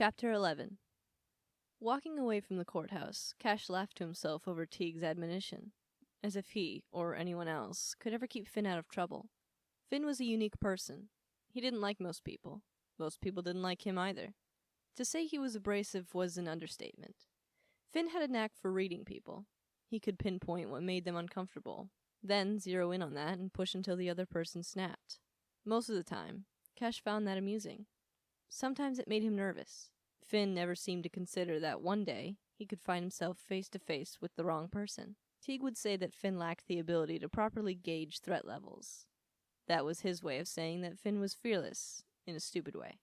Chapter 11. Walking away from the courthouse, Cash laughed to himself over Teague's admonition, as if he, or anyone else, could ever keep Finn out of trouble. Finn was a unique person. He didn't like most people. Most people didn't like him either. To say he was abrasive was an understatement. Finn had a knack for reading people. He could pinpoint what made them uncomfortable, then zero in on that and push until the other person snapped. Most of the time, Cash found that amusing. Sometimes it made him nervous. Finn never seemed to consider that one day he could find himself face to face with the wrong person. Teague would say that Finn lacked the ability to properly gauge threat levels. That was his way of saying that Finn was fearless, in a stupid way.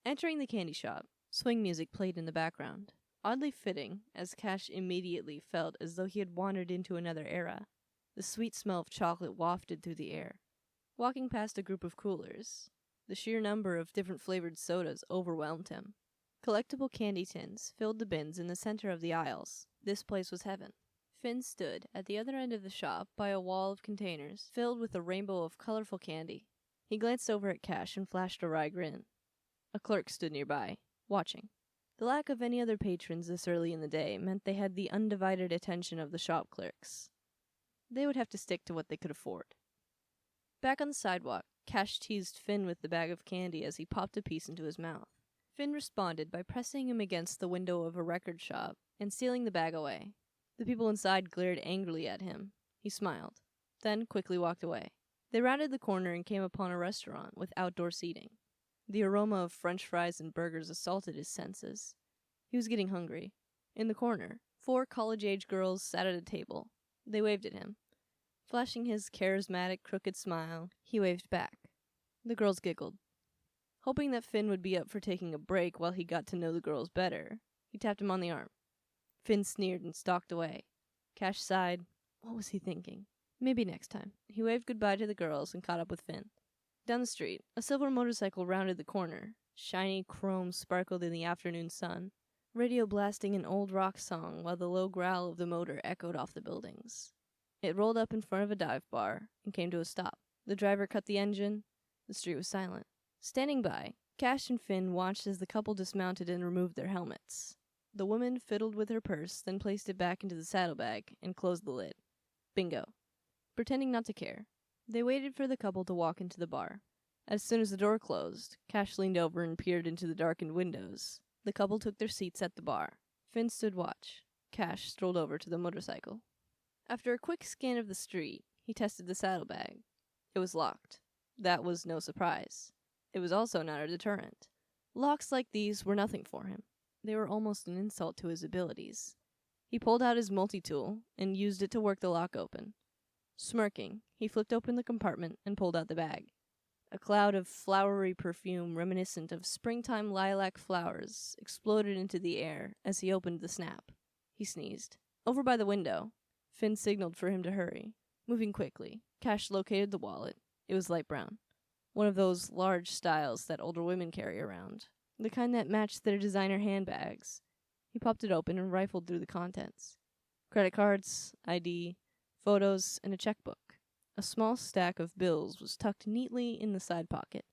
Entering the candy shop, swing music played in the background. Oddly fitting, as Cash immediately felt as though he had wandered into another era. The sweet smell of chocolate wafted through the air. Walking past a group of coolers, the sheer number of different flavored sodas overwhelmed him. Collectible candy tins filled the bins in the center of the aisles. This place was heaven. Finn stood at the other end of the shop by a wall of containers filled with a rainbow of colorful candy. He glanced over at Cash and flashed a wry grin. A clerk stood nearby, watching. The lack of any other patrons this early in the day meant they had the undivided attention of the shop clerks. They would have to stick to what they could afford. Back on the sidewalk, Cash teased Finn with the bag of candy as he popped a piece into his mouth. Finn responded by pressing him against the window of a record shop and stealing the bag away. The people inside glared angrily at him. He smiled, then quickly walked away. They rounded the corner and came upon a restaurant with outdoor seating. The aroma of French fries and burgers assaulted his senses. He was getting hungry. In the corner, 4 college-age girls sat at a table. They waved at him. Flashing his charismatic, crooked smile, he waved back. The girls giggled. Hoping that Finn would be up for taking a break while he got to know the girls better, he tapped him on the arm. Finn sneered and stalked away. Cash sighed. What was he thinking? Maybe next time. He waved goodbye to the girls and caught up with Finn. Down the street, a silver motorcycle rounded the corner. Shiny chrome sparkled in the afternoon sun, radio blasting an old rock song while the low growl of the motor echoed off the buildings. It rolled up in front of a dive bar and came to a stop. The driver cut the engine. The street was silent. Standing by, Cash and Finn watched as the couple dismounted and removed their helmets. The woman fiddled with her purse, then placed it back into the saddlebag and closed the lid. Bingo. Pretending not to care, they waited for the couple to walk into the bar. As soon as the door closed, Cash leaned over and peered into the darkened windows. The couple took their seats at the bar. Finn stood watch. Cash strolled over to the motorcycle. After a quick scan of the street, he tested the saddlebag. It was locked. That was no surprise. It was also not a deterrent. Locks like these were nothing for him. They were almost an insult to his abilities. He pulled out his multi-tool and used it to work the lock open. Smirking, he flipped open the compartment and pulled out the bag. A cloud of flowery perfume reminiscent of springtime lilac flowers exploded into the air as he opened the snap. He sneezed. Over by the window, Finn signaled for him to hurry. Moving quickly, Cash located the wallet. It was light brown. One of those large styles that older women carry around. The kind that matched their designer handbags. He popped it open and rifled through the contents. Credit cards, ID, photos, and a checkbook. A small stack of bills was tucked neatly in the side pocket.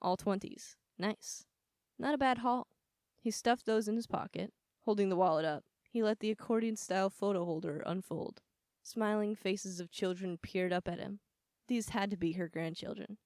All 20s. Nice. Not a bad haul. He stuffed those in his pocket. Holding the wallet up, he let the accordion-style photo holder unfold. Smiling faces of children peered up at him. These had to be her grandchildren.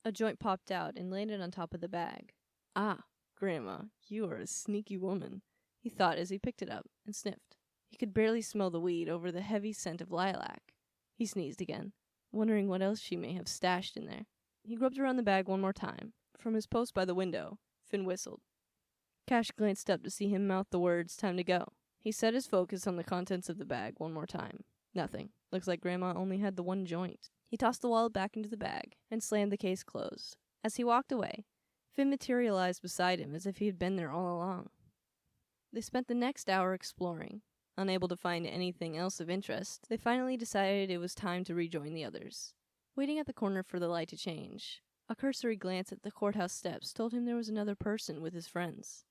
A joint popped out and landed on top of the bag. Ah, Grandma, you are a sneaky woman, he thought as he picked it up and sniffed. He could barely smell the weed over the heavy scent of lilac. He sneezed again, wondering what else she may have stashed in there. He groped around the bag one more time. From his post by the window, Finn whistled. Cash glanced up to see him mouth the words, "Time to go." He set his focus on the contents of the bag one more time. Nothing. Looks like Grandma only had the one joint. He tossed the wallet back into the bag and slammed the case closed. As he walked away, Finn materialized beside him as if he had been there all along. They spent the next hour exploring. Unable to find anything else of interest, they finally decided it was time to rejoin the others. Waiting at the corner for the light to change, a cursory glance at the courthouse steps told him there was another person with his friends.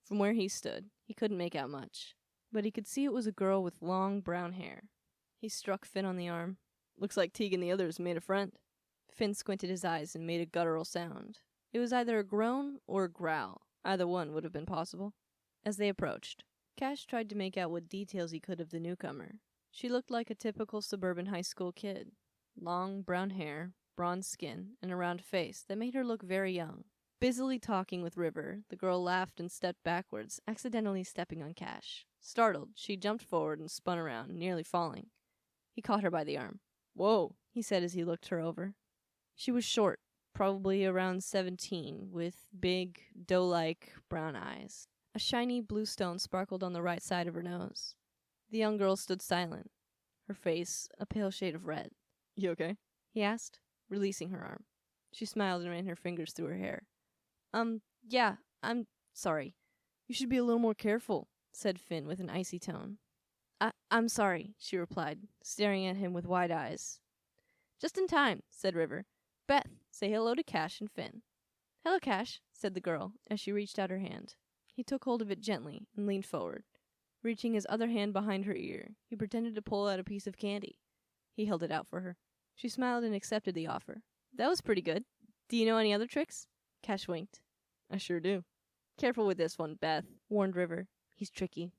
From where he stood, he couldn't make out much, but he could see it was a girl with long brown hair. He struck Finn on the arm. Looks like Teague and the others made a friend. Finn squinted his eyes and made a guttural sound. It was either a groan or a growl. Either one would have been possible. As they approached, Cash tried to make out what details he could of the newcomer. She looked like a typical suburban high school kid. Long brown hair, bronze skin, and a round face that made her look very young. Busily talking with River, the girl laughed and stepped backwards, accidentally stepping on Cash. Startled, she jumped forward and spun around, nearly falling. He caught her by the arm. "Whoa," he said as he looked her over. She was short, probably around 17, with big, doe-like brown eyes. A shiny blue stone sparkled on the right side of her nose. The young girl stood silent, her face a pale shade of red. "You okay?" he asked, releasing her arm. She smiled and ran her fingers through her hair. Yeah, I'm sorry. You should be a little more careful," said Finn with an icy tone. I'm sorry," she replied, staring at him with wide eyes. "Just in time," said River. "Beth, say hello to Cash and Finn." "Hello, Cash," said the girl, as she reached out her hand. He took hold of it gently and leaned forward. Reaching his other hand behind her ear, he pretended to pull out a piece of candy. He held it out for her. She smiled and accepted the offer. "That was pretty good. Do you know any other tricks?" Cash winked. "I sure do." "Careful with this one, Beth," warned River. "He's tricky."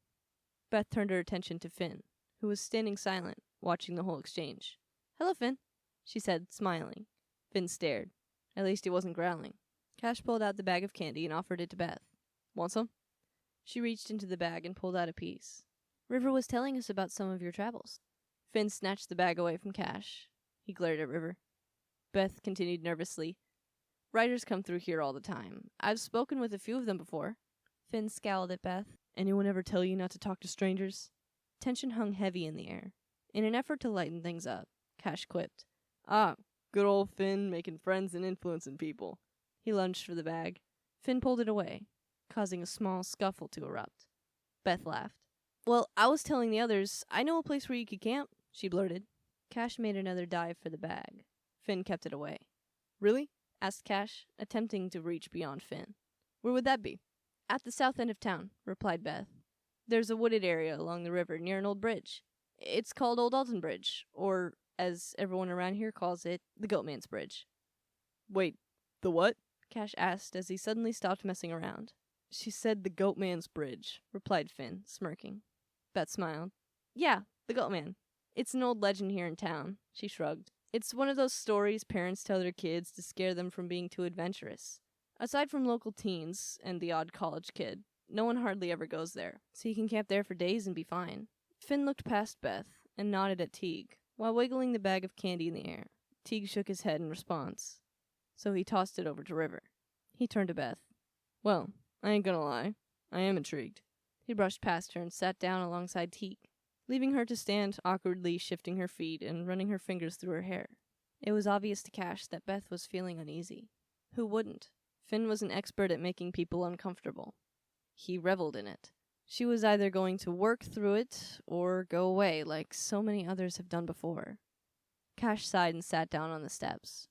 Beth turned her attention to Finn, who was standing silent, watching the whole exchange. "Hello, Finn," she said, smiling. Finn stared. At least he wasn't growling. Cash pulled out the bag of candy and offered it to Beth. "Want some?" She reached into the bag and pulled out a piece. "River was telling us about some of your travels." Finn snatched the bag away from Cash. He glared at River. Beth continued nervously. "Writers come through here all the time. I've spoken with a few of them before." Finn scowled at Beth. "Anyone ever tell you not to talk to strangers?" Tension hung heavy in the air. In an effort to lighten things up, Cash quipped. "Ah, good old Finn, making friends and influencing people." He lunged for the bag. Finn pulled it away, causing a small scuffle to erupt. Beth laughed. "Well, I was telling the others, I know a place where you could camp," she blurted. Cash made another dive for the bag. Finn kept it away. "Really?" asked Cash, attempting to reach beyond Finn. "Where would that be?" "At the south end of town," replied Beth. "There's a wooded area along the river near an old bridge. It's called Old Alton Bridge, or, as everyone around here calls it, the Goatman's Bridge." "Wait, the what?" Cash asked as he suddenly stopped messing around. "She said the Goatman's Bridge," replied Finn, smirking. Beth smiled. "Yeah, the Goatman. It's an old legend here in town," she shrugged. "It's one of those stories parents tell their kids to scare them from being too adventurous. Aside from local teens and the odd college kid, no one hardly ever goes there, so you can camp there for days and be fine." Finn looked past Beth and nodded at Teague, while wiggling the bag of candy in the air. Teague shook his head in response, so he tossed it over to River. He turned to Beth. "Well, I ain't gonna lie. I am intrigued." He brushed past her and sat down alongside Teague, leaving her to stand awkwardly shifting her feet and running her fingers through her hair. It was obvious to Cash that Beth was feeling uneasy. Who wouldn't? Finn was an expert at making people uncomfortable. He reveled in it. She was either going to work through it or go away like so many others have done before. Cash sighed and sat down on the steps.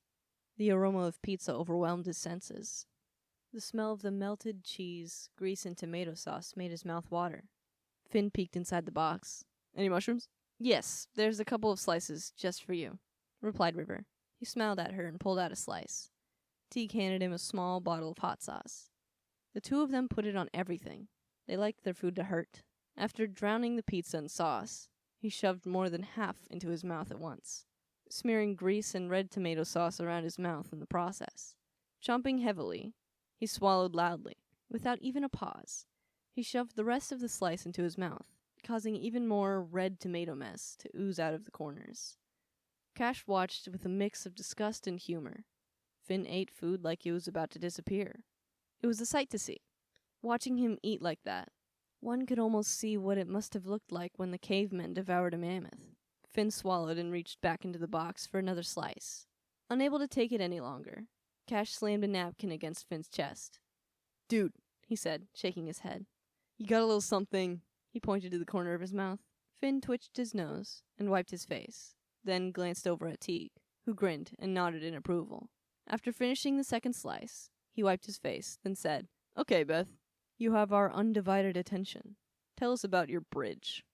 The aroma of pizza overwhelmed his senses. The smell of the melted cheese, grease, and tomato sauce made his mouth water. Finn peeked inside the box. "Any mushrooms?" "Yes, there's a couple of slices just for you," replied River. He smiled at her and pulled out a slice. Teague handed him a small bottle of hot sauce. The two of them put it on everything. They liked their food to hurt. After drowning the pizza in sauce, he shoved more than half into his mouth at once, smearing grease and red tomato sauce around his mouth in the process. Chomping heavily, he swallowed loudly, without even a pause. He shoved the rest of the slice into his mouth, causing even more red tomato mess to ooze out of the corners. Cash watched with a mix of disgust and humor. Finn ate food like it was about to disappear. It was a sight to see. Watching him eat like that, one could almost see what it must have looked like when the cavemen devoured a mammoth. Finn swallowed and reached back into the box for another slice. Unable to take it any longer, Cash slammed a napkin against Finn's chest. "Dude," he said, shaking his head. "You got a little something." He pointed to the corner of his mouth. Finn twitched his nose and wiped his face, then glanced over at Teague, who grinned and nodded in approval. After finishing the second slice, he wiped his face, then said, "Okay, Beth, you have our undivided attention. Tell us about your bridge."